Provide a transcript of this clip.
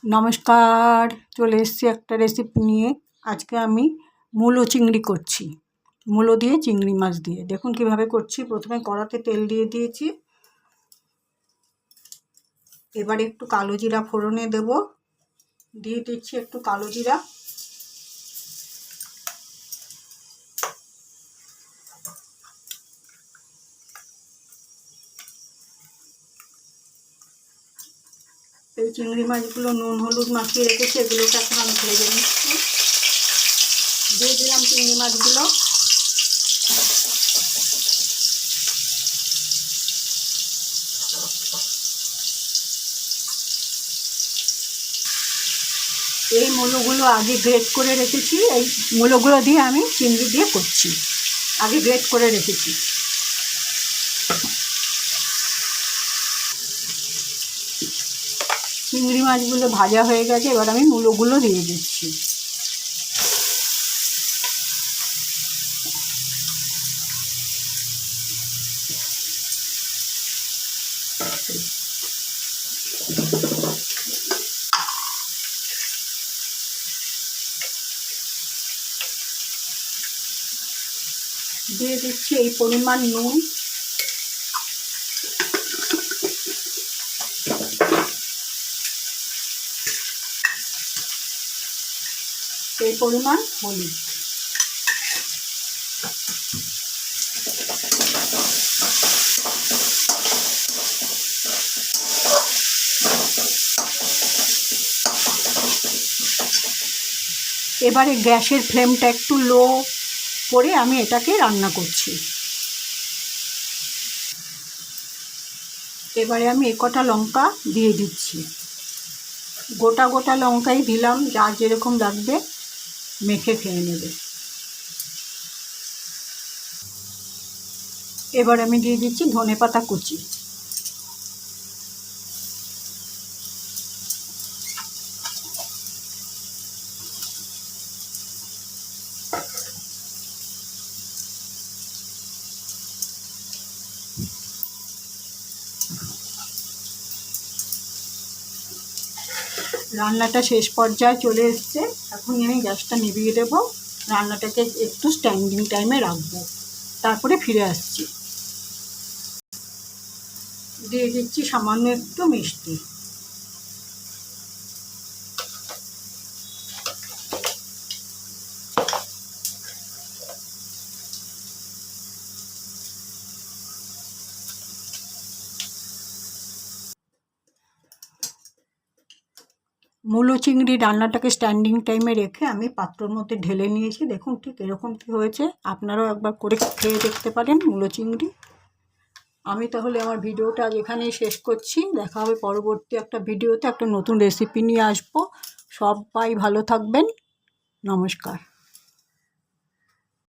নমস্কার, চলে এসেছি একটা রেসিপি নিয়ে। আজকে আমি মূলো চিংড়ি করছি, মূলো দিয়ে চিংড়ি মাছ দিয়ে। দেখুন কিভাবে করছি। প্রথমে কড়াতে তেল দিয়ে দিয়েছি, এবারে একটু কালো জিরা ফোড়নে দেব। দিয়ে দিচ্ছি একটু কালো জিরা, এই চিংড়ি মাছগুলো নুন হলুদ মাখিয়ে রেখেছি, এগুলোকে এখন আমি ভেজে নিচ্ছি। দিয়ে দিলাম চিংড়ি মাছগুলো। এই মূলোগুলো আগে গ্রেট করে রেখেছি, এই মূলোগুলো দিয়ে আমি চিংড়ি দিয়ে করছি, আগে গ্রেট করে রেখেছি। চিংড়ি মাছগুলো ভাজা হয়ে গেছে, এবার আমি মূলোগুলো দিয়ে দিচ্ছি। দিয়ে দিচ্ছি এই পরিমাণ নুন, এই পরিমাণ হলুদ। এবারে গ্যাসের ফ্লেমটা একটু লো করে আমি এটাকে রান্না করছি। এবারে আমি কটা লঙ্কা দিয়ে দিচ্ছি, গোটা গোটা লঙ্কাই দিলাম, যার যেরকম লাগবে মেখে খেয়ে নেবে। এবার আমি দিয়ে দিচ্ছি ধনেপাতা কুচি। রান্নাটা শেষ পর্যায়ে চলে এসছে, এখন আমি গ্যাসটা নিভিয়ে দেবো। রান্নাটাকে একটু স্ট্যান্ডিং টাইমে রাখবো, তারপরে ফিরে আসছি। দিয়ে দিচ্ছি সামান্য একটু মিষ্টি। মূলো চিংড়ি রান্নাটাকে স্ট্যান্ডিং টাইমে রেখে আমি পাত্রর মধ্যে ঢেলে নিয়েছি। দেখুন ঠিক এরকম কী হয়েছে, আপনারাও একবার করে খেয়ে দেখতে পারেন মূলো চিংড়ি। আমি তাহলে আমার ভিডিওটা আজ এখানেই শেষ করছি। দেখা হবে পরবর্তী একটা ভিডিওতে, একটা নতুন রেসিপি নিয়ে আসবো। সবাই ভালো থাকবেন, নমস্কার।